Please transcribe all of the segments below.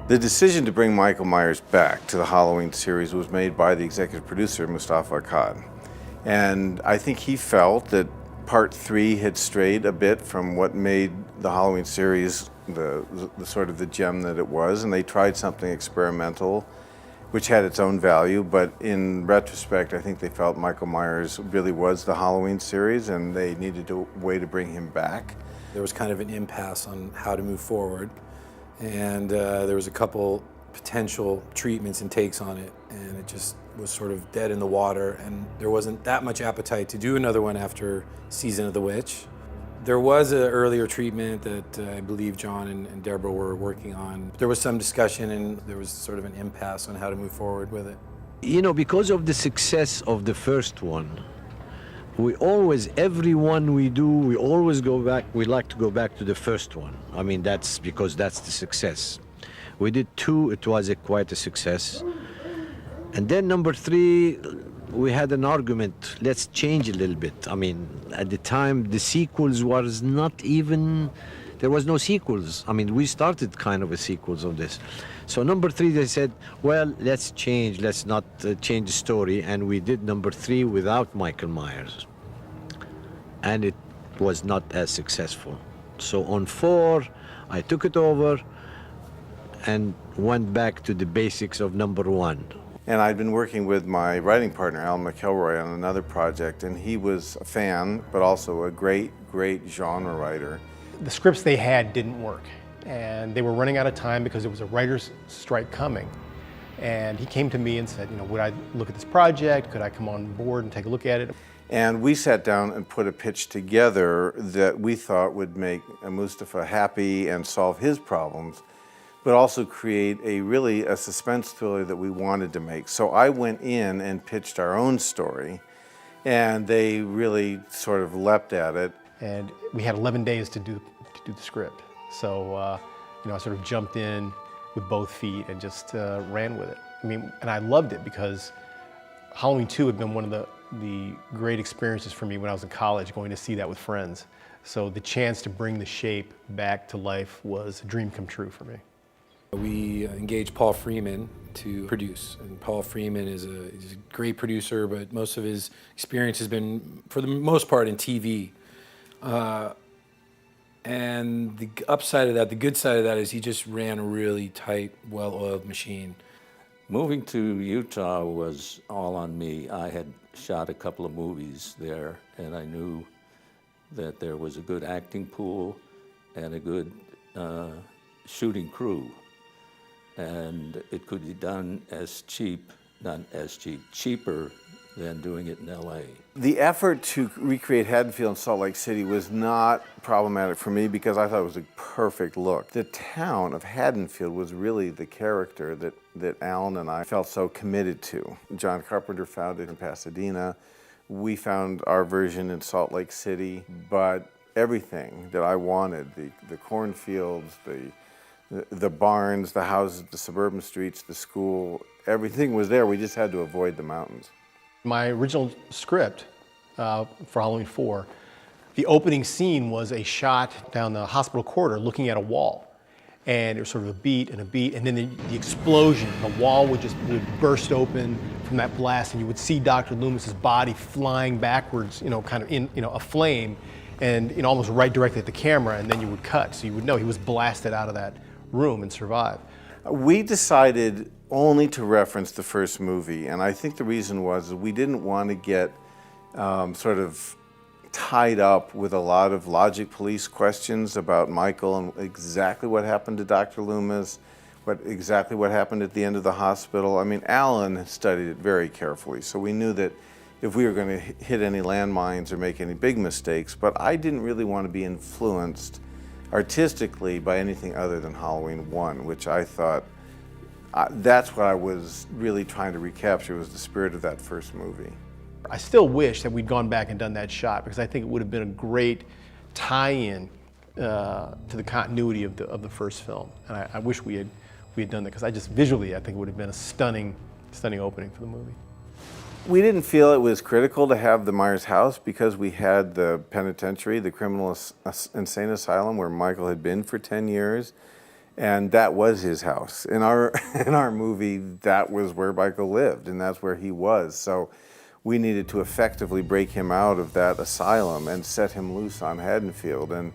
The decision to bring Michael Myers back to the Halloween series was made by the executive producer, Mustafa Akkad. And I think he felt that part 3 had strayed a bit from what made the Halloween series the sort of the gem that it was, and they tried something experimental, which had its own value, but in retrospect, I think they felt Michael Myers really was the Halloween series, and they needed a way to bring him back. There was kind of an impasse on how to move forward, and there was a couple potential treatments and takes on it, and it just was sort of dead in the water, and there wasn't that much appetite to do another one after Season of the Witch. There was an earlier treatment that I believe John and Deborah were working on. There was some discussion, and there was sort of an impasse on how to move forward with it. You know, because of the success of the first one, we always, every one we do, we always go back, we like to go back to the first one. I mean, that's because that's the success. We did 2, it was quite a success. And then number 3, we had an argument, let's change a little bit. I mean, at the time, the sequels was not even, there was no sequels. I mean, we started kind of a sequels of this. So number 3, they said, well, let's change, let's not change the story. And we did number 3 without Michael Myers. And it was not as successful. So on 4, I took it over and went back to the basics of number 1. And I'd been working with my writing partner, Alan McElroy, on another project, and he was a fan, but also a great, great genre writer. The scripts they had didn't work, and they were running out of time because there was a writer's strike coming. And he came to me and said, you know, would I look at this project? Could I come on board and take a look at it? And we sat down and put a pitch together that we thought would make Mustafa happy and solve his problems, but also create a suspense thriller that we wanted to make. So I went in and pitched our own story, and they really sort of leapt at it. And we had 11 days to do the script. So, you know, I sort of jumped in with both feet and just ran with it. I mean, and I loved it because Halloween 2 had been one of the great experiences for me when I was in college, going to see that with friends. So the chance to bring the shape back to life was a dream come true for me. We engaged Paul Freeman to produce, and Paul Freeman is a great producer, but most of his experience has been, for the most part, in TV. And the upside of that, the good side of that, is he just ran a really tight, well-oiled machine. Moving to Utah was all on me. I had shot a couple of movies there, and I knew that there was a good acting pool and a good shooting crew. And it could be done cheaper than doing it in LA. The effort to recreate Haddonfield and Salt Lake City was not problematic for me because I thought it was a perfect look. The town of Haddonfield was really the character that Alan and I felt so committed to. John Carpenter found it in Pasadena. We found our version in Salt Lake City, but everything that I wanted, the cornfields, the barns, the houses, the suburban streets, the school, everything was there. We just had to avoid the mountains. My original script for Halloween 4, the opening scene was a shot down the hospital corridor looking at a wall. And it was sort of a beat, and then the explosion, the wall would burst open from that blast, and you would see Dr. Loomis's body flying backwards, you know, kind of in, you know, a flame, and, you know, almost right directly at the camera, and then you would cut, so you would know he was blasted out of that room and survived. We decided only to reference the first movie, and I think the reason was we didn't want to get sort of tied up with a lot of logic police questions about Michael and exactly what happened to Dr. Loomis, exactly what happened at the end of the hospital. I mean, Alan studied it very carefully, so we knew that if we were going to hit any landmines or make any big mistakes, but I didn't really want to be influenced artistically by anything other than Halloween 1, which I thought that's what I was really trying to recapture, was the spirit of that first movie. I still wish that we'd gone back and done that shot because I think it would have been a great tie-in to the continuity of the first film. And I wish we had done that because I think it would have been a stunning opening for the movie. We didn't feel it was critical to have the Myers house because we had the penitentiary, the criminal insane asylum where Michael had been for 10 years. And that was his house. In our in our movie, that was where Michael lived, and that's where he was. So we needed to effectively break him out of that asylum and set him loose on Haddonfield. And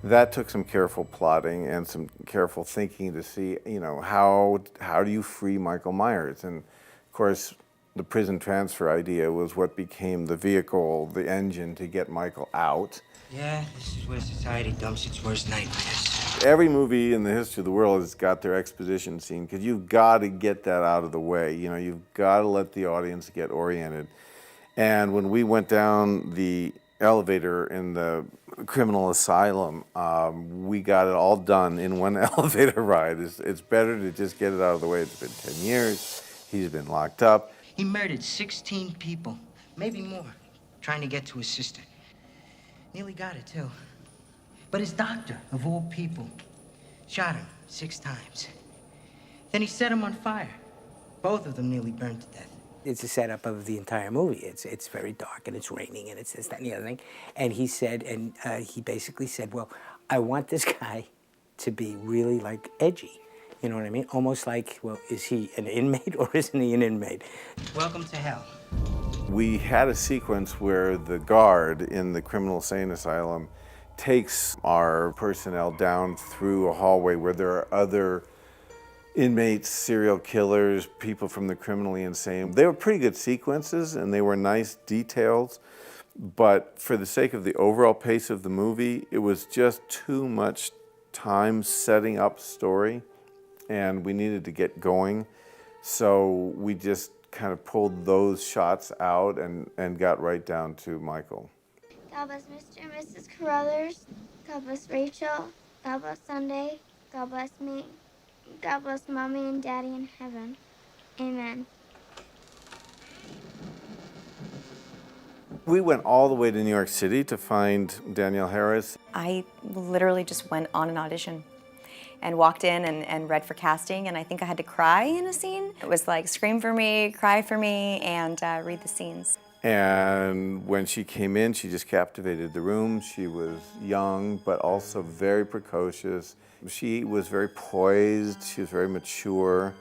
that took some careful plotting and some careful thinking to see, you know, how do you free Michael Myers? And of course, the prison transfer idea was what became the vehicle, the engine to get Michael out. Yeah, this is where society dumps its worst nightmares. Every movie in the history of the world has got their exposition scene because you've got to get that out of the way. You know, you've got to let the audience get oriented. And when we went down the elevator in the criminal asylum, we got it all done in one elevator ride. It's better to just get it out of the way. It's been 10 years. He's been locked up. He murdered 16 people, maybe more, trying to get to his sister. Nearly got it, too. But his doctor, of all people, shot him 6 times. Then he set him on fire. Both of them nearly burned to death. It's a setup of the entire movie. It's very dark, and it's raining, and it's this, that, and the other thing. And he said, he basically said, well, I want this guy to be really, like, edgy. You know what I mean? Almost like, well, is he an inmate or isn't he an inmate? Welcome to hell. We had a sequence where the guard in the criminal insane asylum takes our personnel down through a hallway where there are other inmates, serial killers, people from the criminally insane. They were pretty good sequences and they were nice details, but for the sake of the overall pace of the movie, it was just too much time setting up story and we needed to get going. So we just kind of pulled those shots out and got right down to Michael. God bless Mr. and Mrs. Carruthers. God bless Rachel. God bless Sunday. God bless me. God bless Mommy and Daddy in heaven. Amen. We went all the way to New York City to find Danielle Harris. I literally just went on an audition and walked in and read for casting, and I think I had to cry in a scene. It was like scream for me, cry for me, and read the scenes. And when she came in, she just captivated the room. She was young, but also very precocious. She was very poised, she was very mature.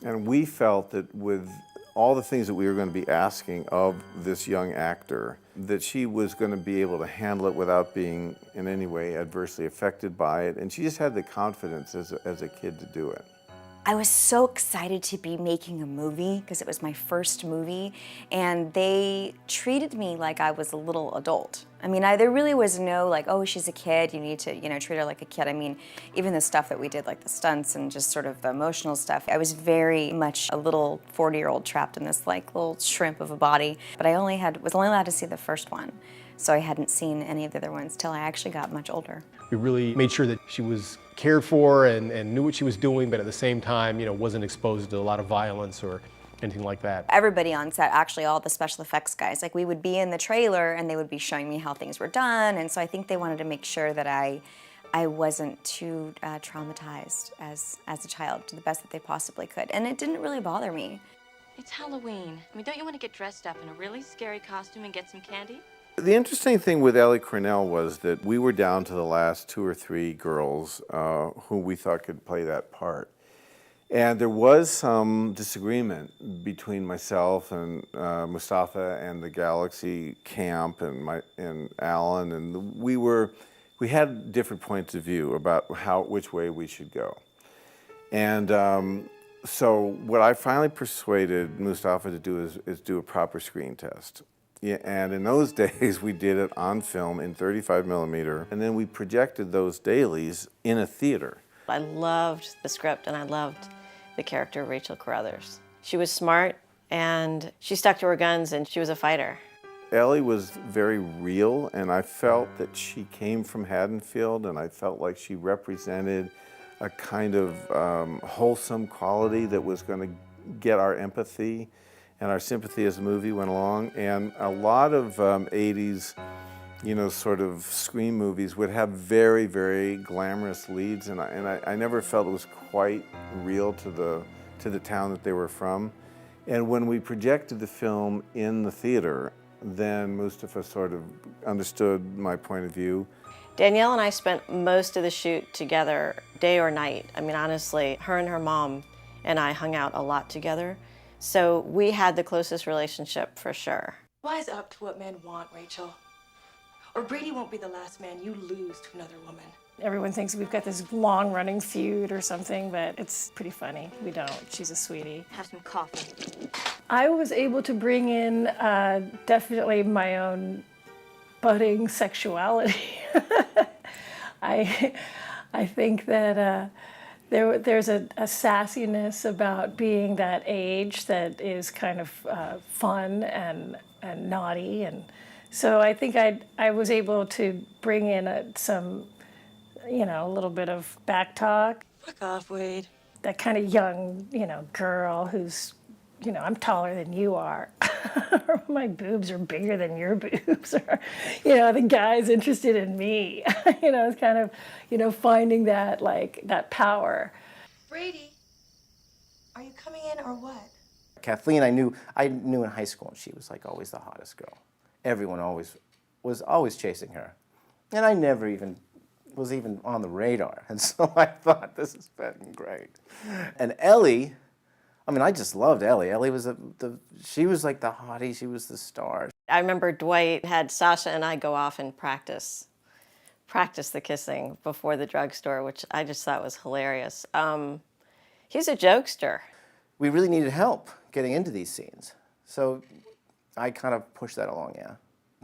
And we felt that with all the things that we were going to be asking of this young actor, that she was going to be able to handle it without being in any way adversely affected by it. And she just had the confidence as a kid to do it. I was so excited to be making a movie because it was my first movie, and they treated me like I was a little adult. I mean, there really was no like, oh, she's a kid, you need to, treat her like a kid. I mean, even the stuff that we did, like the stunts and just sort of the emotional stuff, I was very much a little 40-year-old trapped in this like little shrimp of a body. But I was only allowed to see the first one, so I hadn't seen any of the other ones till I actually got much older. We really made sure that she was cared for and knew what she was doing, but at the same time, wasn't exposed to a lot of violence or anything like that. Everybody on set, actually all the special effects guys, like we would be in the trailer and they would be showing me how things were done, and so I think they wanted to make sure that I wasn't too traumatized as a child to the best that they possibly could, and it didn't really bother me. It's Halloween. I mean, don't you want to get dressed up in a really scary costume and get some candy? The interesting thing with Ellie Cornell was that we were down to the last 2 or 3 girls who we thought could play that part. And there was some disagreement between myself and Mustafa and the Galaxy camp and Alan, and we had different points of view about which way we should go. And so what I finally persuaded Mustafa to do is do a proper screen test. Yeah, and in those days, we did it on film in 35 millimeter, and then we projected those dailies in a theater. I loved the script and I loved the character of Rachel Carruthers. She was smart and she stuck to her guns and she was a fighter. Ellie was very real, and I felt that she came from Haddonfield, and I felt like she represented a kind of wholesome quality that was going to get our empathy and our sympathy as the movie went along. And a lot of 80s, sort of scream movies would have very, very glamorous leads, and I never felt it was quite real to the town that they were from. And when we projected the film in the theater, then Mustafa sort of understood my point of view. Danielle and I spent most of the shoot together, day or night. I mean, honestly, her and her mom and I hung out a lot together. So we had the closest relationship for sure. Wise up to what men want, Rachel. Or Brady won't be the last man you lose to another woman. Everyone thinks we've got this long-running feud or something, but it's pretty funny. We don't. She's a sweetie. Have some coffee. I was able to bring in definitely my own budding sexuality. I think that there's a sassiness about being that age that is kind of fun and naughty, and so I think I was able to bring in some, you know, a little bit of back talk. Fuck off, Wade. That kind of young, you know, girl who's, you know, I'm taller than you are. Or my boobs are bigger than your boobs. Or, you know, the guy's interested in me. You know, it's kind of, you know, finding that, like, that power. Brady, are you coming in or what? Kathleen, I knew in high school, and she was like always the hottest girl. Everyone was always chasing her. And I never even was even on the radar. And so I thought, this is fucking great. And Ellie, I mean, I just loved Ellie. Ellie was she was like the hottie, she was the star. I remember Dwight had Sasha and I go off and practice the kissing before the drugstore, which I just thought was hilarious. He's a jokester. We really needed help getting into these scenes. So I kind of pushed that along, yeah.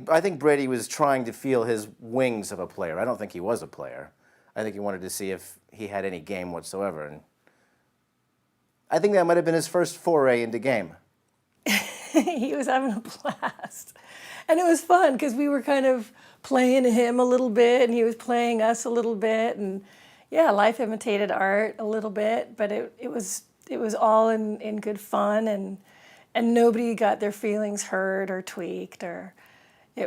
I think Brady was trying to feel his wings of a player. I don't think he was a player. I think he wanted to see if he had any game whatsoever. And I think that might have been his first foray into game. He was having a blast. And it was fun because we were kind of playing him a little bit and he was playing us a little bit. And yeah, life imitated art a little bit, but it was all in good fun, and nobody got their feelings hurt or tweaked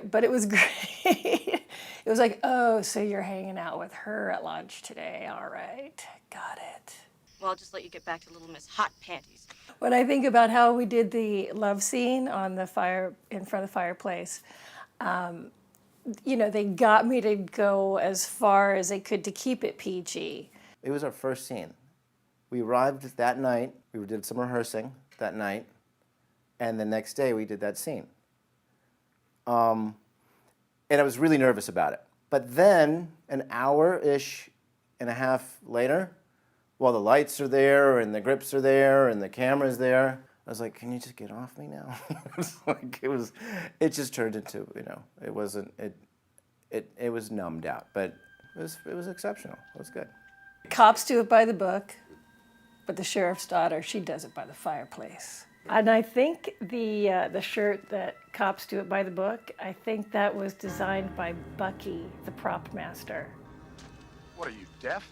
but it was great. It was like, oh, so you're hanging out with her at lunch today. All right, got it. Well, I'll just let you get back to Little Miss Hot Panties. When I think about how we did the love scene on the fire, in front of the fireplace, you know, they got me to go as far as they could to keep it PG. It was our first scene. We arrived that night, we did some rehearsing that night, and the next day we did that scene. And I was really nervous about it. But then, an hour-ish and a half later, while the lights are there, and the grips are there, and the camera's there, I was like, can you just get off me now? It just turned into, you know, it was numbed out, but it was exceptional, it was good. Cops do it by the book, but the sheriff's daughter, she does it by the fireplace. And I think the shirt that Cops Do It By the Book, I think that was designed by Bucky, the prop master. What are you, deaf?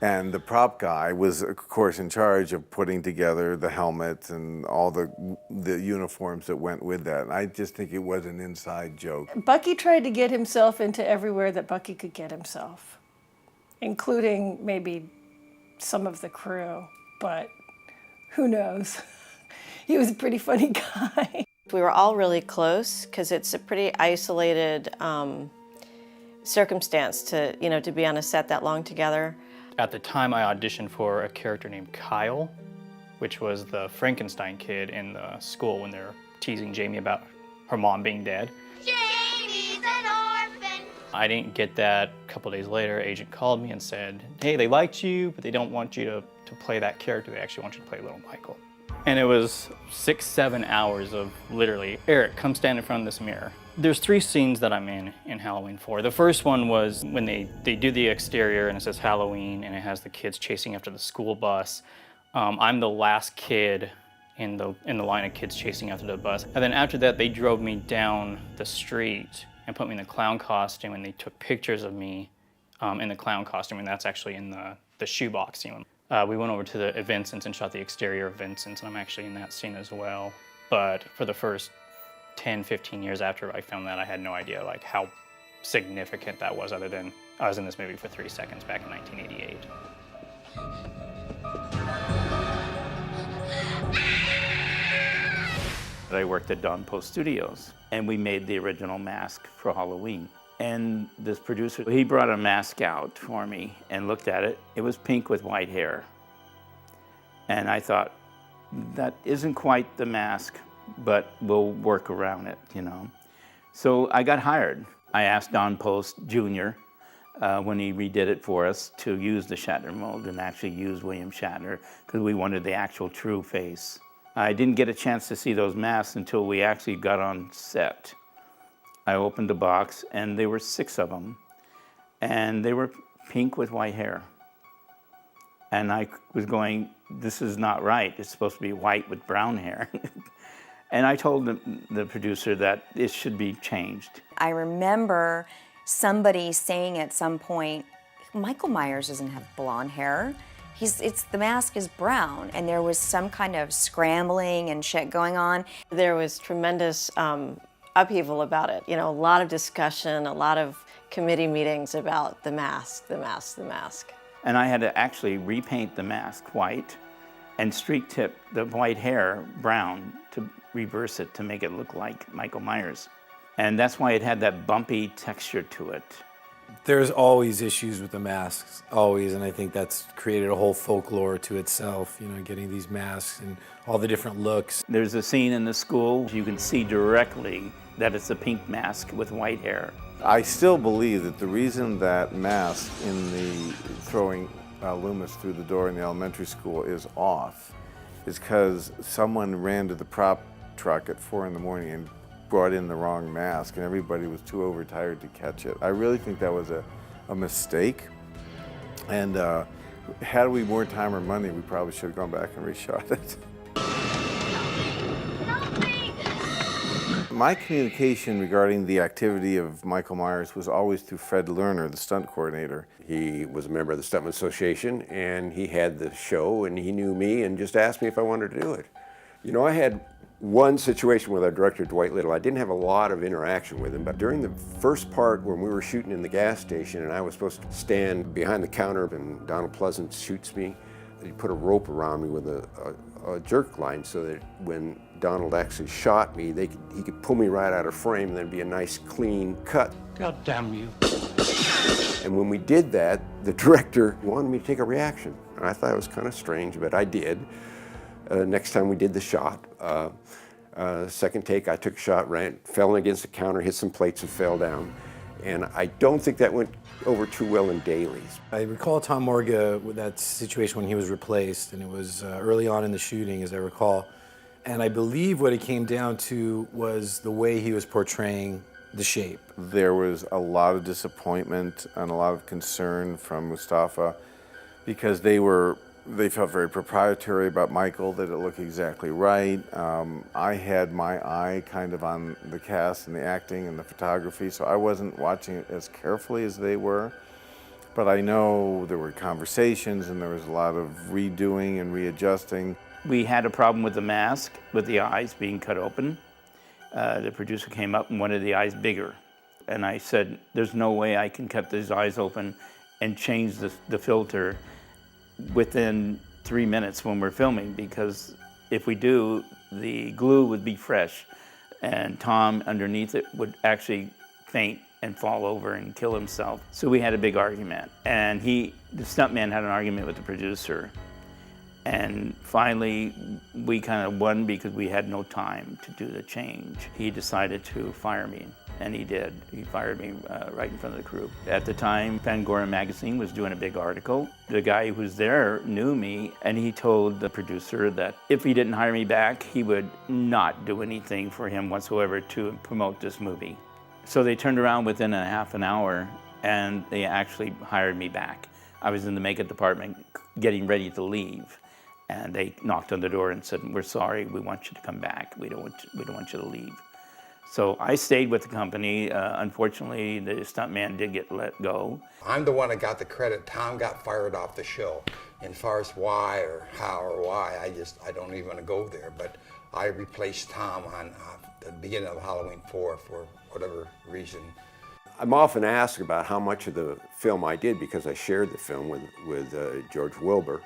And the prop guy was, of course, in charge of putting together the helmet and all the uniforms that went with that. And I just think it was an inside joke. Bucky tried to get himself into everywhere that Bucky could get himself, including maybe some of the crew, but who knows? He was a pretty funny guy. We were all really close because it's a pretty isolated circumstance to, you know, to be on a set that long together. At the time, I auditioned for a character named Kyle, which was the Frankenstein kid in the school when they're teasing Jamie about her mom being dead. Jamie's an orphan. I didn't get that. A couple days later, agent called me and said, hey, they liked you, but they don't want you to play that character. They actually want you to play little Michael. And it was 6-7 hours of literally, Eric, come stand in front of this mirror. There's 3 scenes that I'm in Halloween 4. The first one was when they do the exterior and it says Halloween and it has the kids chasing after the school bus. I'm the last kid in the line of kids chasing after the bus. And then after that, they drove me down the street and put me in the clown costume, and they took pictures of me in the clown costume, and that's actually in the shoebox scene. We went over to the Vincent's and shot the exterior of Vincent's, and I'm actually in that scene as well. But for the first 10, 15 years after I filmed that, I had no idea like how significant that was, other than I was in this movie for 3 seconds back in 1988. I worked at Dawn Post Studios, and we made the original mask for Halloween. And this producer, he brought a mask out for me and looked at it. It was pink with white hair. And I thought, that isn't quite the mask, but we'll work around it, you know. So I got hired. I asked Don Post Jr., when he redid it for us, to use the Shatner mold and actually use William Shatner, because we wanted the actual true face. I didn't get a chance to see those masks until we actually got on set. I opened the box, and there were 6 of them, and they were pink with white hair. And I was going, this is not right. It's supposed to be white with brown hair. And I told the producer that it should be changed. I remember somebody saying at some point, Michael Myers doesn't have blonde hair. The mask is brown, and there was some kind of scrambling and shit going on. There was tremendous upheaval about it. You know, a lot of discussion, a lot of committee meetings about the mask, the mask, the mask. And I had to actually repaint the mask white and streak tip the white hair brown to reverse it to make it look like Michael Myers. And that's why it had that bumpy texture to it. There's always issues with the masks, always, and I think that's created a whole folklore to itself, you know, getting these masks and all the different looks. There's a scene in the school, you can see directly that it's a pink mask with white hair. I still believe that the reason that mask in the throwing Loomis through the door in the elementary school is off is because someone ran to the prop truck at 4 in the morning and brought in the wrong mask, and everybody was too overtired to catch it. I really think that was a mistake, and had we more time or money, we probably should have gone back and reshot it. My communication regarding the activity of Michael Myers was always through Fred Lerner, the stunt coordinator. He was a member of the Stuntman Association, and he had the show, and he knew me and just asked me if I wanted to do it. You know, I had one situation with our director, Dwight Little. I didn't have a lot of interaction with him, but during the first part when we were shooting in the gas station and I was supposed to stand behind the counter and Donald Pleasance shoots me, he put a rope around me with a jerk line so that when Donald actually shot me, he could pull me right out of frame and there'd be a nice clean cut. God damn you. And when we did that, the director wanted me to take a reaction. And I thought it was kind of strange, but I did. Next time we did the shot, second take, I took a shot, fell against the counter, hit some plates and fell down. And I don't think that went over too well in dailies. I recall Tom Morga with that situation when he was replaced, and it was early on in the shooting, as I recall. And I believe what it came down to was the way he was portraying the shape. There was a lot of disappointment and a lot of concern from Mustafa because they felt very proprietary about Michael, that it looked exactly right. I had my eye kind of on the cast and the acting and the photography, so I wasn't watching it as carefully as they were. But I know there were conversations and there was a lot of redoing and readjusting. We had a problem with the mask, with the eyes being cut open. The producer came up and wanted the eyes bigger. And I said, there's no way I can cut these eyes open and change the filter within 3 minutes when we're filming, because if we do, the glue would be fresh and Tom underneath it would actually faint and fall over and kill himself. So we had a big argument, and the stuntman had an argument with the producer, and finally we kind of won because we had no time to do the change. He decided to fire me. And he did. He fired me right in front of the crew. At the time, Fangoria magazine was doing a big article. The guy who was there knew me, and he told the producer that if he didn't hire me back, he would not do anything for him whatsoever to promote this movie. So they turned around within a half an hour, and they actually hired me back. I was in the makeup department getting ready to leave, and they knocked on the door and said, "We're sorry, we want you to come back. We don't want you to leave." So I stayed with the company. Unfortunately, the stuntman did get let go. I'm the one that got the credit. Tom got fired off the show. And as far as why or how or why, I don't even want to go there. But I replaced Tom on the beginning of Halloween 4 for whatever reason. I'm often asked about how much of the film I did because I shared the film with George Wilbur.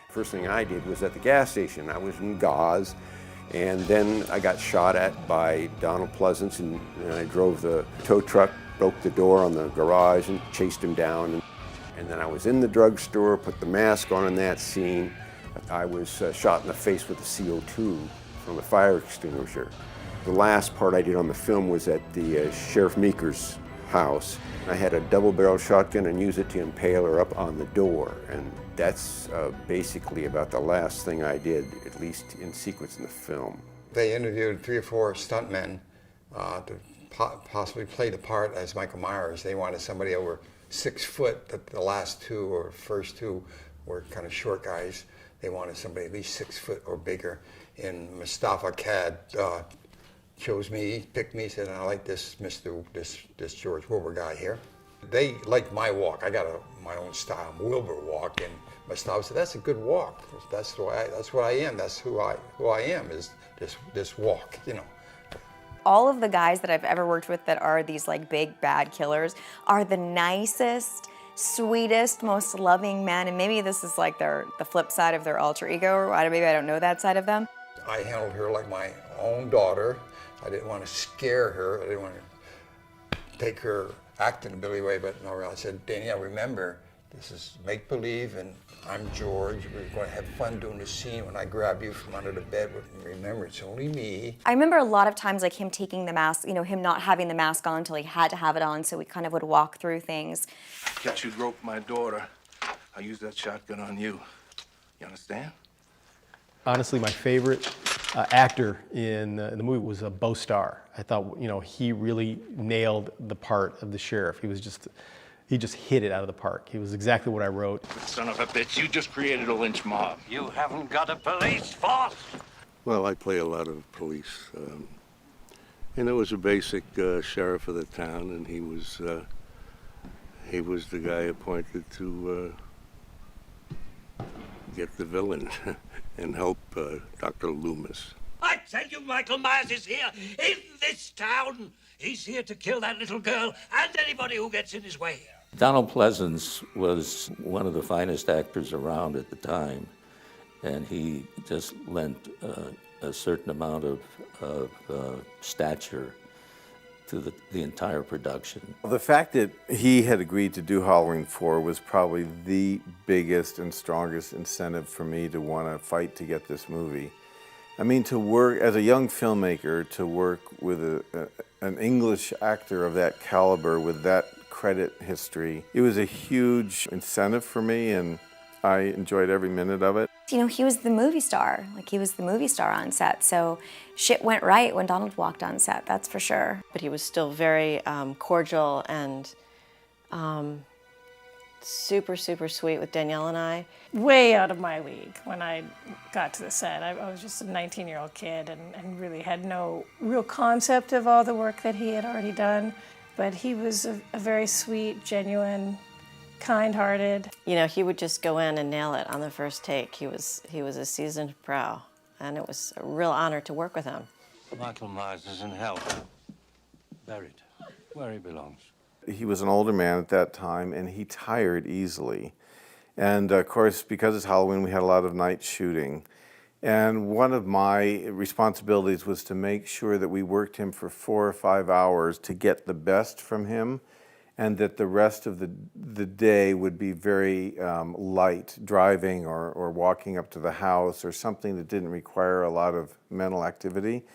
First thing I did was at the gas station. I was in gauze. And then I got shot at by Donald Pleasance, and I drove the tow truck broke the door on the garage and chased him down. And then I was in the drugstore, put the mask on in that scene. I was shot in the face with a CO2 from a fire extinguisher. The last part I did on the film was at the Sheriff Meeker's house. I had a double-barrel shotgun and used it to impale her up on the door. And that's basically about the last thing I did, at least in sequence in the film. They interviewed 3 or 4 stuntmen to possibly play the part as Michael Myers. They wanted somebody over 6 foot. The last 2 or first 2 were kind of short guys. They wanted somebody at least 6 foot or bigger. And Mustafa Cad chose me, picked me, said, I like this this George Wilbur guy here. They liked my walk. I got my own style, Wilbur walk, and Mustafa said, that's a good walk. That's what I am. That's who I am, is this walk, you know. All of the guys that I've ever worked with that are these like big bad killers are the nicest, sweetest, most loving men, and maybe this is like the flip side of their alter ego, or maybe I don't know that side of them. I handled her like my own daughter. I didn't want to scare her. I didn't want to take her acting a Billy way, but no, I said, Danielle, remember, this is make-believe, and I'm George. We're going to have fun doing the scene. When I grab you from under the bed, remember, it's only me. I remember a lot of times like him taking the mask, you know, him not having the mask on until he had to have it on, so we kind of would walk through things. Catch you rope my daughter, I'll use that shotgun on you. You understand? Honestly, my favorite actor in the movie was Bo Starr. I thought, you know, he really nailed the part of the sheriff. He just hit it out of the park. He was exactly what I wrote. Son of a bitch, you just created a lynch mob. You haven't got a police force. Well, I play a lot of police. And there was a basic sheriff of the town, and he was the guy appointed to get the villain and help Dr. Loomis. I tell you, Michael Myers is here in this town. He's here to kill that little girl and anybody who gets in his way. Donald Pleasance was one of the finest actors around at the time, and he just lent a certain amount of stature to the entire production. The fact that he had agreed to do Halloween 4 was probably the biggest and strongest incentive for me to want to fight to get this movie. I mean, to work as a young filmmaker, to work with an English actor of that caliber with that credit history, it was a huge incentive for me, and I enjoyed every minute of it. You know, he was the movie star. Like, he was the movie star on set, so shit went right when Donald walked on set, that's for sure. But he was still very cordial and super, super sweet with Danielle and I. Way out of my league when I got to the set. I was just a 19-year-old kid and really had no real concept of all the work that he had already done. But he was a very sweet, genuine, kind-hearted. You know, he would just go in and nail it on the first take. He was a seasoned pro, and it was a real honor to work with him. Michael Myers is in hell, buried where he belongs. He was an older man at that time, and he tired easily. And of course, because it's Halloween, we had a lot of night shooting. And one of my responsibilities was to make sure that we worked him for 4 or 5 hours to get the best from him, and that the rest of the day would be very light, driving or walking up to the house or something that didn't require a lot of mental activity.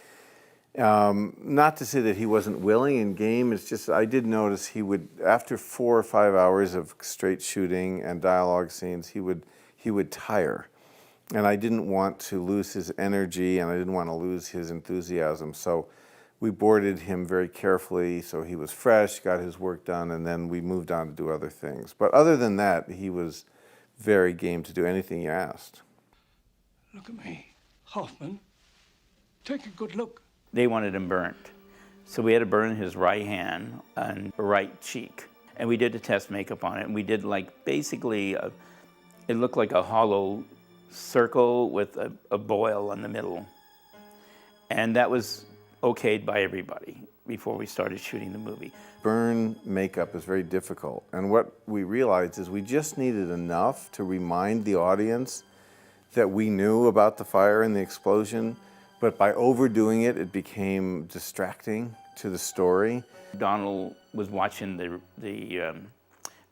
Not to say that he wasn't willing and game, it's just I did notice he would, after 4 or 5 hours of straight shooting and dialogue scenes, he would tire. And I didn't want to lose his energy, and I didn't want to lose his enthusiasm. So we boarded him very carefully so he was fresh, got his work done, and then we moved on to do other things. But other than that, he was very game to do anything you asked. Look at me, Hoffman. Take a good look. They wanted him burnt. So we had to burn his right hand and right cheek. And we did the test makeup on it, and we did like basically, it looked like a hollow circle with a boil in the middle. And that was okayed by everybody before we started shooting the movie. Burn makeup is very difficult. And what we realized is we just needed enough to remind the audience that we knew about the fire and the explosion, But by overdoing it, it became distracting to the story. Donald was watching the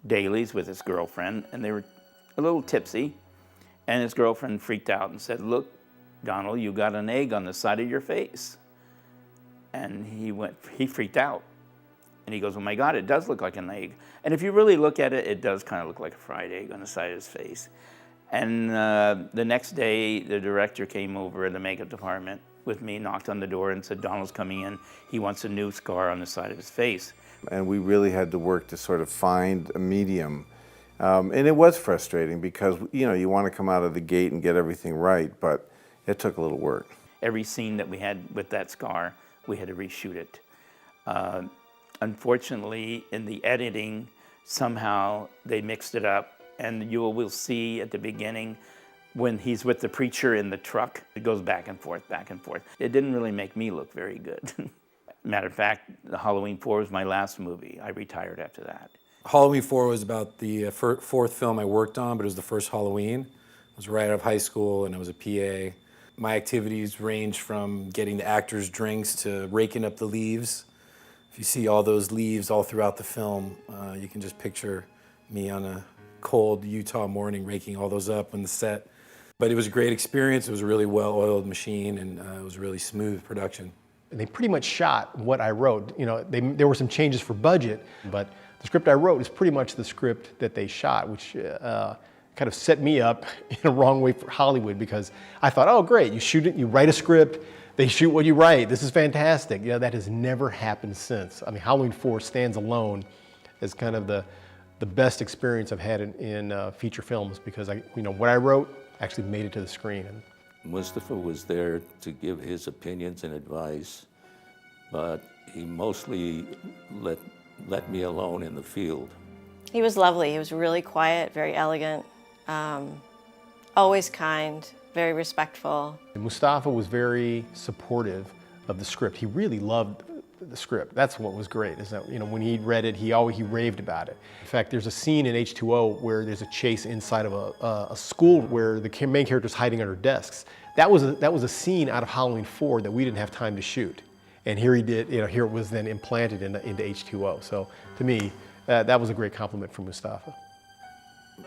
dailies with his girlfriend, and they were a little tipsy, and his girlfriend freaked out and said, "Look, Donald, you got an egg on the side of your face." And he freaked out. And he goes, "Oh my God, it does look like an egg." And if you really look at it, it does kind of look like a fried egg on the side of his face. And the next day, the director came over in the makeup department with me, knocked on the door and said, "Donald's coming in. He wants a new scar on the side of his face." And we really had to work to sort of find a medium. And it was frustrating because, you want to come out of the gate and get everything right, but it took a little work. Every scene that we had with that scar, we had to reshoot it. Unfortunately, in the editing, somehow they mixed it up, and you will see at the beginning when he's with the preacher in the truck, it goes back and forth, back and forth. It didn't really make me look very good. Matter of fact, the Halloween 4 was my last movie. I retired after that. Halloween 4 was about the fourth film I worked on, but it was the first Halloween. I was right out of high school and I was a PA. My activities ranged from getting the actors drinks to raking up the leaves. If you see all those leaves all throughout the film, you can just picture me on a cold Utah morning raking all those up on the set. But it was a great experience. It was a really well-oiled machine, and it was a really smooth production. And they pretty much shot what I wrote. There were some changes for budget, but the script I wrote is pretty much the script that they shot, which kind of set me up in a wrong way for Hollywood, because I thought, oh great, you shoot it, you write a script, they shoot what you write, this is fantastic. That has never happened since. I mean, Halloween 4 stands alone as kind of the best experience I've had in feature films, because what I wrote actually made it to the screen. Mustafa was there to give his opinions and advice, but he mostly let me alone in the field. He was lovely. He was really quiet, very elegant, always kind, very respectful. Mustafa was very supportive of the script. He really loved the script. That's what was great, is that when he read it, he raved about it. In fact, there's a scene in H2O where there's a chase inside of a school where the main character's hiding under desks. That was a scene out of Halloween 4 that we didn't have time to shoot. And here he did, here it was then implanted into H2O. So to me, that was a great compliment from Mustafa.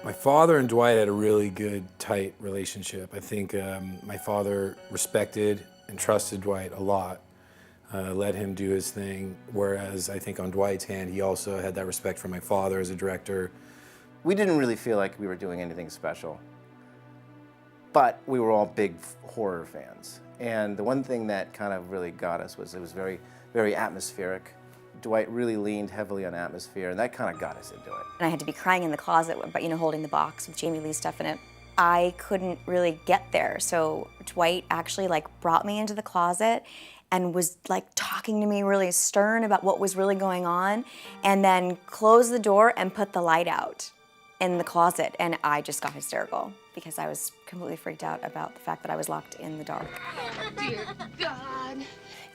My father and Dwight had a really good, tight relationship. I think my father respected and trusted Dwight a lot. Let him do his thing, whereas I think on Dwight's hand, he also had that respect for my father as a director. We didn't really feel like we were doing anything special, but we were all big horror fans. And the one thing that kind of really got us was it was very, very atmospheric. Dwight really leaned heavily on atmosphere, and that kind of got us into it. And I had to be crying in the closet, but holding the box with Jamie Lee's stuff in it. I couldn't really get there, so Dwight actually brought me into the closet and was talking to me really stern about what was really going on, and then closed the door and put the light out in the closet, and I just got hysterical because I was completely freaked out about the fact that I was locked in the dark. Oh, dear God.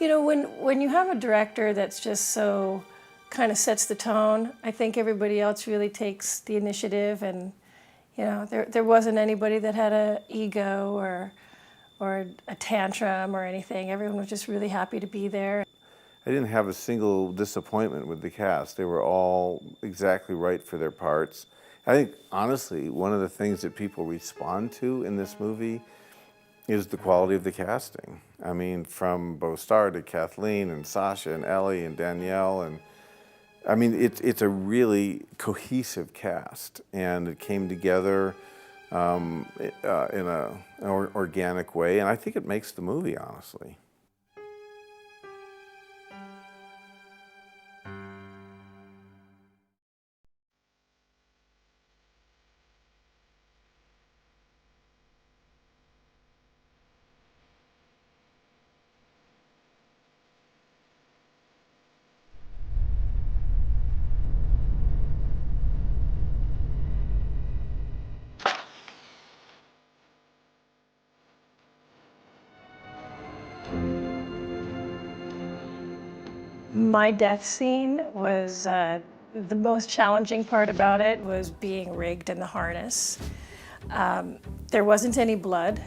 When you have a director that's just so kind of sets the tone, I think everybody else really takes the initiative, and there wasn't anybody that had an ego or a tantrum or anything. Everyone was just really happy to be there. I didn't have a single disappointment with the cast. They were all exactly right for their parts. I think, honestly, one of the things that people respond to in this movie is the quality of the casting. I mean, from Beau Starr to Kathleen and Sasha and Ellie and Danielle, and I mean, it's a really cohesive cast, and it came together in an organic way, and I think it makes the movie, honestly. My death scene was, the most challenging part about it was being rigged in the harness. There wasn't any blood.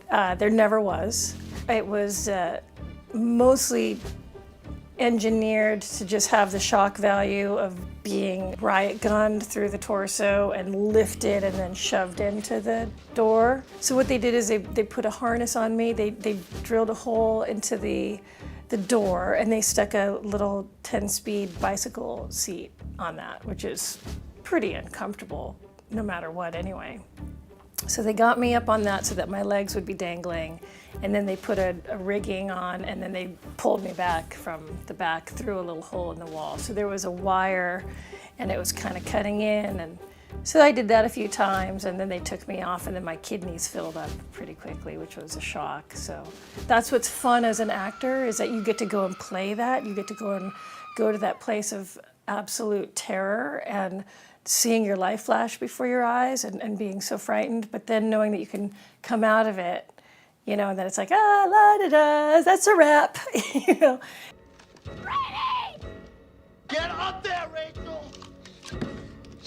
There never was. It was mostly engineered to just have the shock value of being riot gunned through the torso and lifted and then shoved into the door. So what they did is they put a harness on me. They drilled a hole into the door and they stuck a little 10-speed bicycle seat on that, which is pretty uncomfortable no matter what anyway. So they got me up on that so that my legs would be dangling, and then they put a rigging on, and then they pulled me back from the back through a little hole in the wall. So there was a wire, and it was kind of cutting in, and so I did that a few times, and then they took me off, and then my kidneys filled up pretty quickly, which was a shock. So that's what's fun as an actor, is that you get to go and play that. You get to go to that place of absolute terror and seeing your life flash before your eyes and being so frightened, but then knowing that you can come out of it, you know, and then it's like, la da da, that's a wrap, you know. Get up there, Rachel!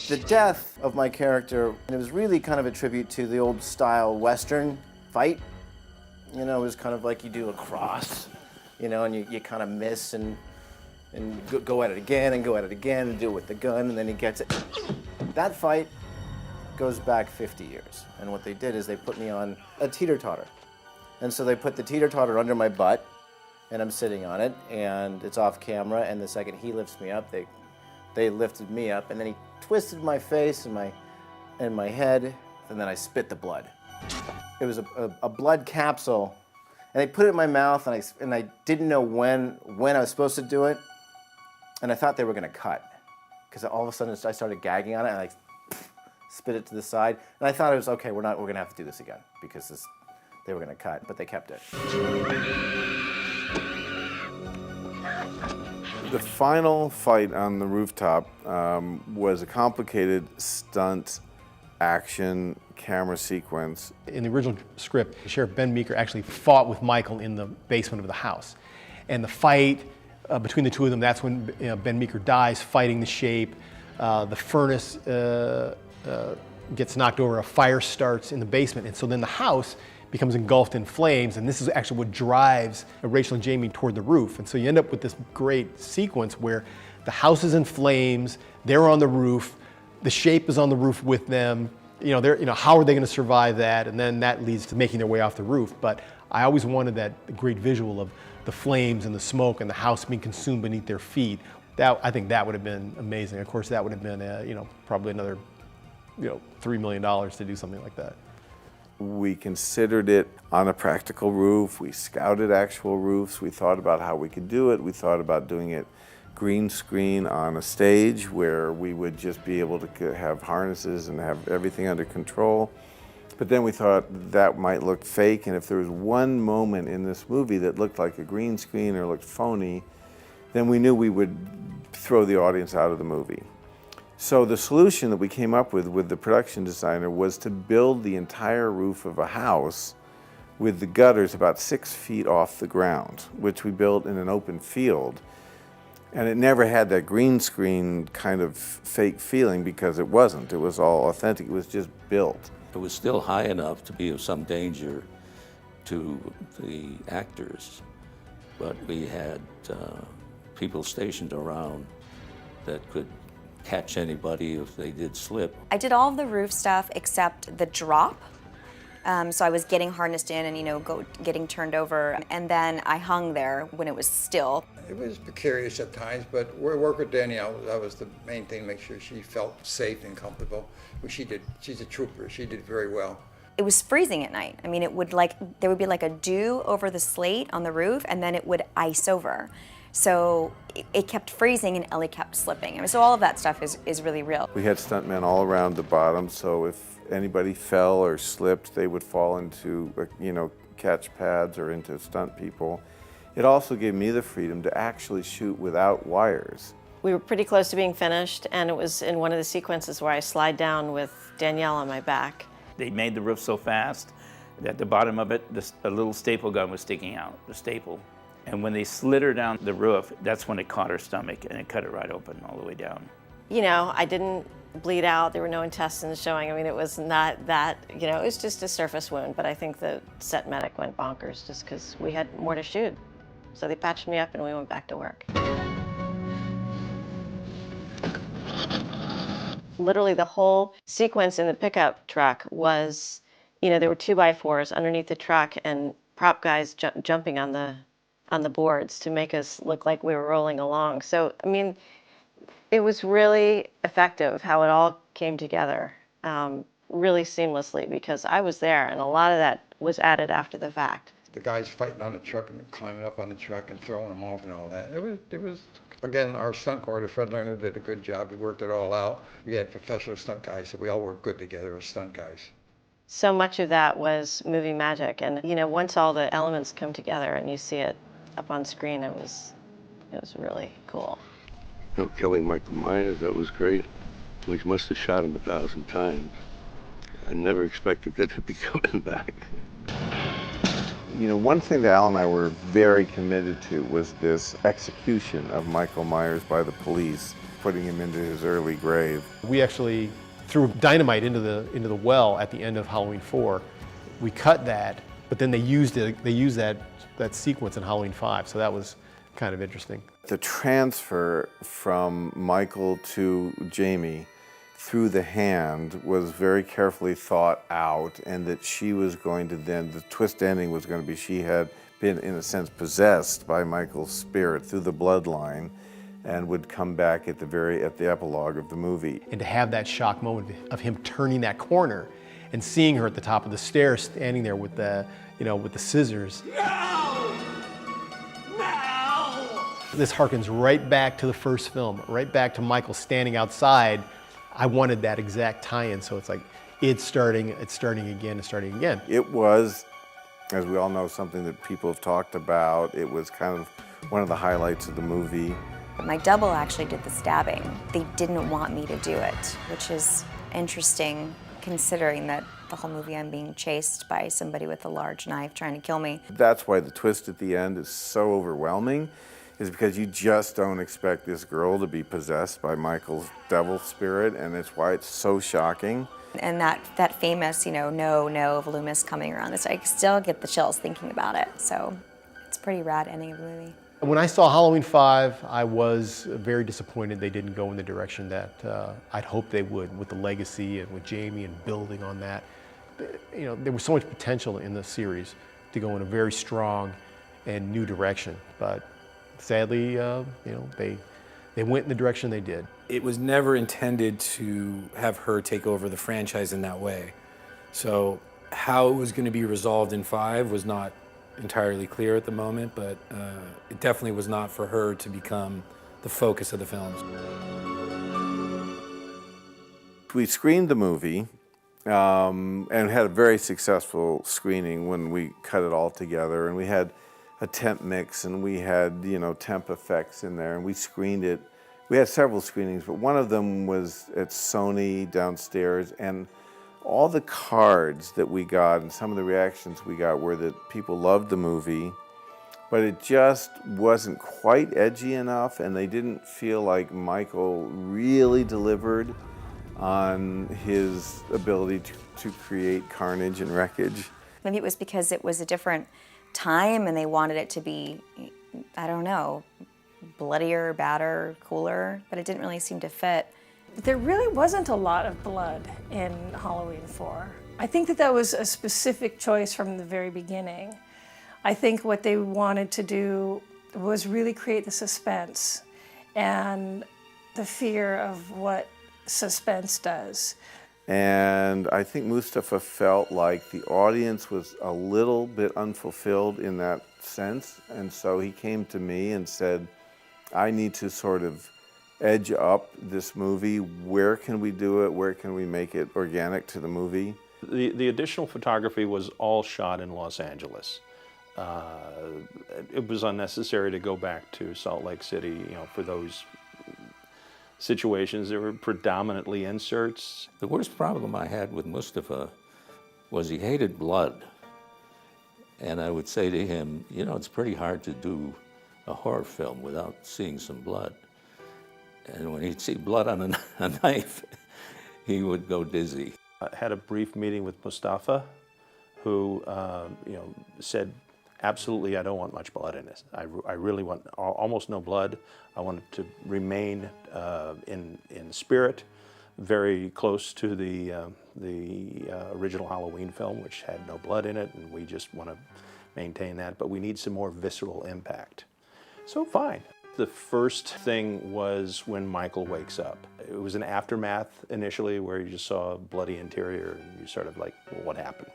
The death of my character, it was really kind of a tribute to the old style Western fight. You know, it was kind of like you do a cross, you know, and you kind of miss and go at it again and go at it again and do it with the gun, and then he gets it. That fight goes back 50 years. And what they did is they put me on a teeter-totter. And so they put the teeter-totter under my butt, and I'm sitting on it, and it's off camera, and the second he lifts me up, they lifted me up, and then he twisted my face and my head, and then I spit the blood. It was a blood capsule, and they put it in my mouth, and I didn't know when I was supposed to do it. And I thought they were gonna cut, because all of a sudden I started gagging on it, and I spit it to the side. And I thought it was okay. We're gonna have to do this again, because they were gonna cut, but they kept it. The final fight on the rooftop was a complicated stunt action camera sequence. In the original script, Sheriff Ben Meeker actually fought with Michael in the basement of the house. And the fight between the two of them, that's when Ben Meeker dies fighting the shape. The furnace gets knocked over, a fire starts in the basement, and so then the house becomes engulfed in flames, and this is actually what drives Rachel and Jamie toward the roof. And so you end up with this great sequence where the house is in flames, they're on the roof, the shape is on the roof with them. How are they going to survive that? And then that leads to making their way off the roof. But I always wanted that great visual of the flames and the smoke and the house being consumed beneath their feet. I think that would have been amazing. Of course, that would have been probably another $3 million to do something like that. We considered it on a practical roof. We scouted actual roofs. We thought about how we could do it. We thought about doing it green screen on a stage where we would just be able to have harnesses and have everything under control. But then we thought that might look fake, and if there was one moment in this movie that looked like a green screen or looked phony, then we knew we would throw the audience out of the movie. So the solution that we came up with the production designer was to build the entire roof of a house with the gutters about 6 feet off the ground, which we built in an open field. And it never had that green screen kind of fake feeling because it wasn't. It was all authentic. It was just built. It was still high enough to be of some danger to the actors, but we had people stationed around that could catch anybody if they did slip. I did all of the roof stuff except the drop. So I was getting harnessed in and getting turned over, and then I hung there when it was still. It was precarious at times, but we worked with Danielle. That was the main thing, make sure she felt safe and comfortable. Which she did. She's a trooper. She did very well. It was freezing at night. I mean, there would be like a dew over the slate on the roof, and then it would ice over. So it kept freezing, and Ellie kept slipping. I mean, so all of that stuff is really real. We had stuntmen all around the bottom, so if anybody fell or slipped, they would fall into, catch pads or into stunt people. It also gave me the freedom to actually shoot without wires. We were pretty close to being finished, and it was in one of the sequences where I slide down with Danielle on my back. They made the roof so fast that at the bottom of it, a little staple gun was sticking out, the staple. And when they slid her down the roof, that's when it caught her stomach, and it cut it right open all the way down. I didn't bleed out. There were no intestines showing. I mean, it was not that, you know, it was just a surface wound. But I think the set medic went bonkers just because we had more to shoot. So they patched me up and we went back to work. Literally the whole sequence in the pickup truck was, you know, there were 2x4s underneath the truck and prop guys jumping on the boards to make us look like we were rolling along. So, I mean, it was really effective how it all came together, really seamlessly, because I was there and a lot of that was added after the fact. The guys fighting on the truck and climbing up on the truck and throwing them off and all that. It was again, our stunt coordinator, Fred Lerner, did a good job. We worked it all out. We had professional stunt guys, so we all worked good together as stunt guys. So much of that was movie magic, and you know, once all the elements come together and you see it up on screen, it was really cool. You know, killing Michael Myers, that was great. We must have shot him 1,000 times. I never expected that to be coming back. You know, one thing that Al and I were very committed to was this execution of Michael Myers by the police, putting him into his early grave. We actually threw dynamite into the well at the end of Halloween 4. We cut that, but then they used that sequence in Halloween 5, so that was kind of interesting. The transfer from Michael to Jamie through the hand was very carefully thought out, and that she was going to then, the twist ending was going to be she had been, in a sense, possessed by Michael's spirit through the bloodline and would come back at the epilogue of the movie. And to have that shock moment of him turning that corner and seeing her at the top of the stairs standing there with the, you know, with the scissors. No! No! This harkens right back to the first film, right back to Michael standing outside. I wanted that exact tie-in, so it's like, it's starting again. It was, as we all know, something that people have talked about. It was kind of one of the highlights of the movie. My double actually did the stabbing. They didn't want me to do it, which is interesting considering that the whole movie I'm being chased by somebody with a large knife trying to kill me. That's why the twist at the end is so overwhelming, is because you just don't expect this girl to be possessed by Michael's devil spirit, and it's why it's so shocking. And that famous, you know, no of Loomis coming around this, I still get the chills thinking about it. So it's a pretty rad ending of the movie. When I saw Halloween 5, I was very disappointed they didn't go in the direction that I'd hoped they would, with the legacy and with Jamie and building on that. You know, there was so much potential in the series to go in a very strong and new direction, but sadly, you know, they went in the direction they did. It was never intended to have her take over the franchise in that way. So how it was going to be resolved in 5 was not entirely clear at the moment, but it definitely was not for her to become the focus of the films. We screened the movie and had a very successful screening when we cut it all together, and we had a temp mix, and we had, you know, temp effects in there, and we screened it. We had several screenings, but one of them was at Sony downstairs, and all the cards that we got and some of the reactions we got were that people loved the movie, but it just wasn't quite edgy enough, and they didn't feel like Michael really delivered on his ability to create carnage and wreckage. Maybe it was because it was a different time and they wanted it to be, I don't know, bloodier, badder, cooler, but it didn't really seem to fit. There really wasn't a lot of blood in Halloween 4. I think that was a specific choice from the very beginning. I think what they wanted to do was really create the suspense and the fear of what suspense does. And I think Mustafa felt like the audience was a little bit unfulfilled in that sense, and so he came to me and said, I need to sort of edge up this movie. Where can we do it? Where can we make it organic to the movie? The additional photography was all shot in Los Angeles. It was unnecessary to go back to Salt Lake City, you know, for those situations. There were predominantly inserts. The worst problem I had with Mustafa was he hated blood. And I would say to him, you know, it's pretty hard to do a horror film without seeing some blood. And when he'd see blood on a knife, he would go dizzy. I had a brief meeting with Mustafa, who said, absolutely, I don't want much blood in this. I really want almost no blood. I want it to remain in spirit, very close to the original Halloween film, which had no blood in it, and we just want to maintain that, but we need some more visceral impact. So fine. The first thing was when Michael wakes up. It was an aftermath initially where you just saw a bloody interior and you sort of like, well, what happened?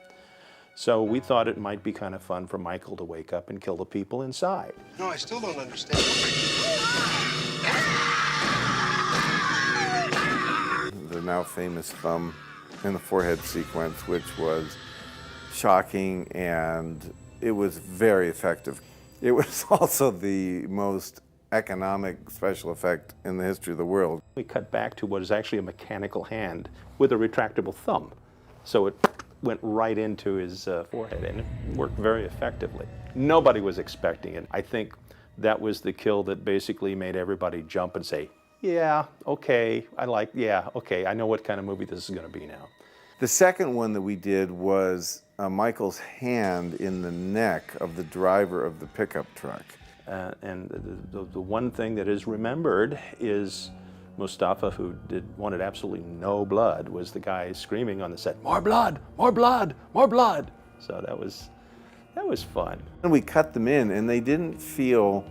So we thought it might be kind of fun for Michael to wake up and kill the people inside. No, I still don't understand. The now famous thumb in the forehead sequence, which was shocking, and it was very effective. It was also the most economic special effect in the history of the world. We cut back to what is actually a mechanical hand with a retractable thumb. So it went right into his forehead, and it worked very effectively. Nobody was expecting it. I think that was the kill that basically made everybody jump and say, yeah, okay, I know what kind of movie this is going to be now. The second one that we did was Michael's hand in the neck of the driver of the pickup truck. And the one thing that is remembered is Mustafa, who wanted absolutely no blood, was the guy screaming on the set, more blood, more blood, more blood. So that was fun. And we cut them in, and they didn't feel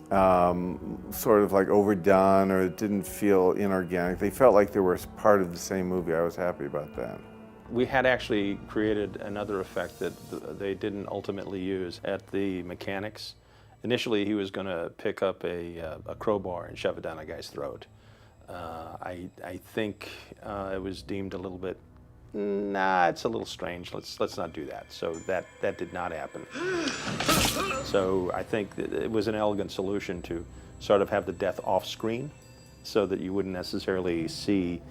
sort of like overdone, or it didn't feel inorganic. They felt like they were part of the same movie. I was happy about that. We had actually created another effect that they didn't ultimately use at the mechanics. Initially, he was going to pick up a crowbar and shove it down a guy's throat. I think it was deemed a little bit, nah, it's a little strange. Let's not do that. So that did not happen. So I think that it was an elegant solution to sort of have the death off screen, so that you wouldn't necessarily see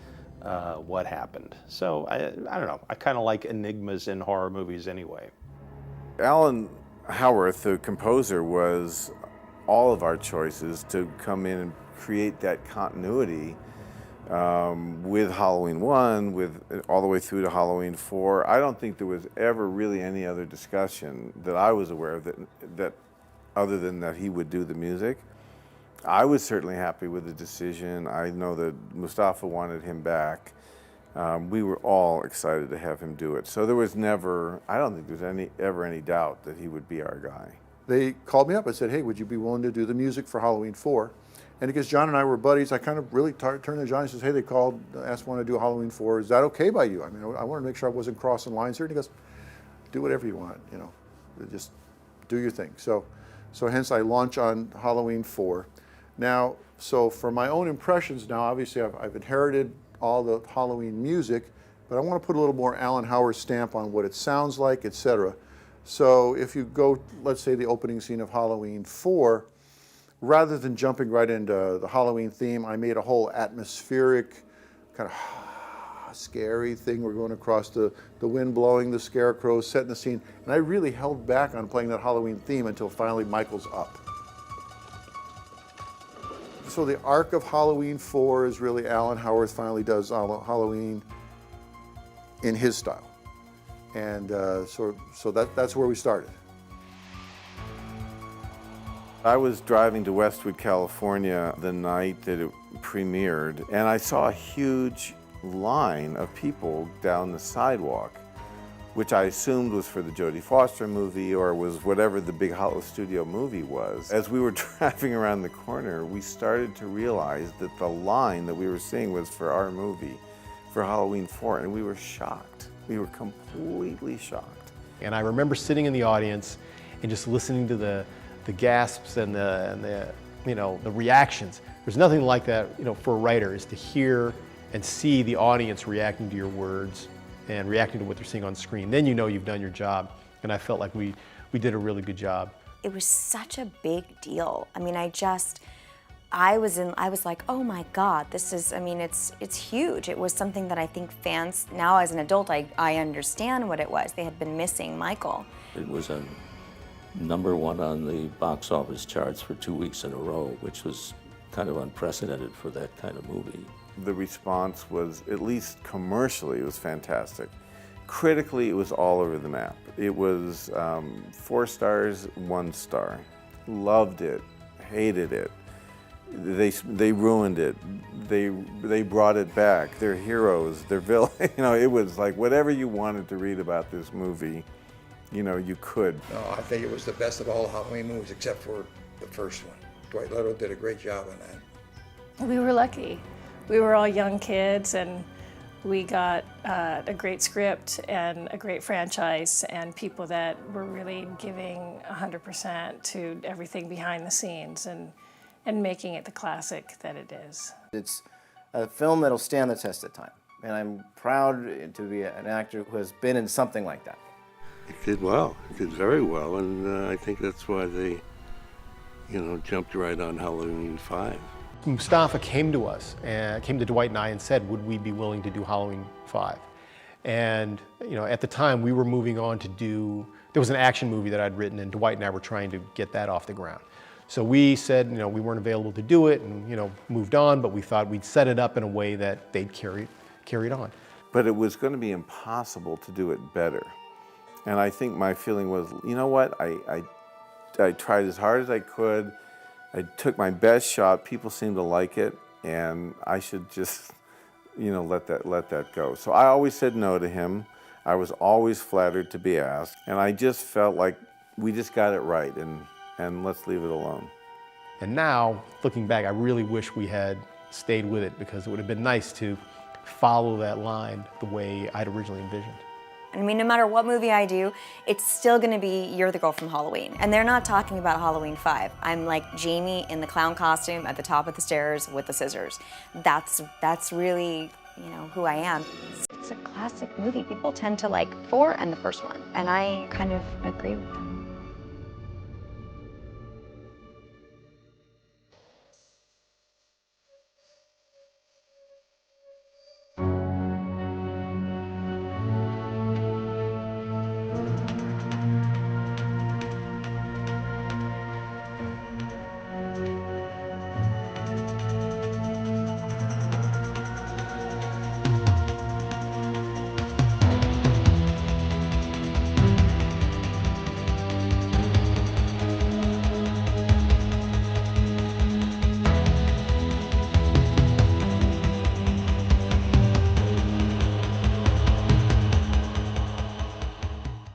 what happened. So I don't know. I kind of like enigmas in horror movies anyway. Alan Howarth, the composer, was all of our choices to come in and create that continuity with Halloween 1, all the way through to Halloween 4. I don't think there was ever really any other discussion that I was aware of that other than that he would do the music. I was certainly happy with the decision. I know that Mustafa wanted him back. We were all excited to have him do it. So there was never, I don't think there's ever any doubt that he would be our guy. They called me up and said, hey, would you be willing to do the music for Halloween 4? And because John and I were buddies, I kind of really turned to John and says, hey, they called, asked want to do Halloween 4. Is that okay by you? I mean, I wanted to make sure I wasn't crossing lines here. And he goes, do whatever you want, just do your thing. So hence I launch on Halloween 4. Now, so for my own impressions now, obviously I've inherited all the Halloween music, but I want to put a little more Alan Howarth stamp on what it sounds like, etc. So if you go, let's say the opening scene of Halloween 4, rather than jumping right into the Halloween theme, I made a whole atmospheric kind of scary thing. We're going across the wind blowing, the scarecrows, setting the scene. And I really held back on playing that Halloween theme until finally Michael's up. So the arc of Halloween 4 is really Alan Howarth finally does Halloween in his style. And so that's where we started. I was driving to Westwood, California the night that it premiered, and I saw a huge line of people down the sidewalk, which I assumed was for the Jodie Foster movie or was whatever the big Hollow Studio movie was. As we were driving around the corner, we started to realize that the line that we were seeing was for our movie, for Halloween 4, and we were shocked. We were completely shocked. And I remember sitting in the audience and just listening to the gasps and the reactions. There's nothing like that, for a writer, is to hear and see the audience reacting to your words and reacting to what they're seeing on screen. Then you know you've done your job. And I felt like we did a really good job. It was such a big deal. I mean, I was like, oh my God, this is, it's huge. It was something that I think fans, now as an adult, I understand what it was. They had been missing Michael. It was a #1 on the box office charts for 2 weeks in a row, which was kind of unprecedented for that kind of movie. the response was, at least commercially, it was fantastic. Critically, it was all over the map. It was 4 stars, 1 star. Loved it, hated it. They ruined it. They brought it back. They're heroes. They're villains. You know, it was like whatever you wanted to read about this movie, you know, you could. No, I think it was the best of all the Halloween movies except for the first one. Dwight Little did a great job on that. We were lucky. We were all young kids, and we got a great script and a great franchise and people that were really giving 100% to everything behind the scenes and making it the classic that it is. It's a film that'll stand the test of time, and I'm proud to be an actor who has been in something like that. It did well. It did very well, and I think that's why they, you know, jumped right on Halloween 5. Mustafa came to us, and came to Dwight and I and said, would we be willing to do Halloween 5? And you know, at the time we were moving on to do, there was an action movie that I'd written, and Dwight and I were trying to get that off the ground. So we said, you know, we weren't available to do it, and you know, moved on, but we thought we'd set it up in a way that they'd carry it on. But it was going to be impossible to do it better. And I think my feeling was, you know what, I tried as hard as I could. I took my best shot. People seemed to like it, and I should just, you know, let that go. So I always said no to him. I was always flattered to be asked, and I just felt like we just got it right, and let's leave it alone. And now, looking back, I really wish we had stayed with it, because it would have been nice to follow that line the way I'd originally envisioned. I mean, no matter what movie I do, it's still gonna be You're the Girl from Halloween. And they're not talking about Halloween 5. I'm like Jamie in the clown costume at the top of the stairs with the scissors. That's really, you know, who I am. It's a classic movie. People tend to like 4 and the first one, and I kind of agree with them.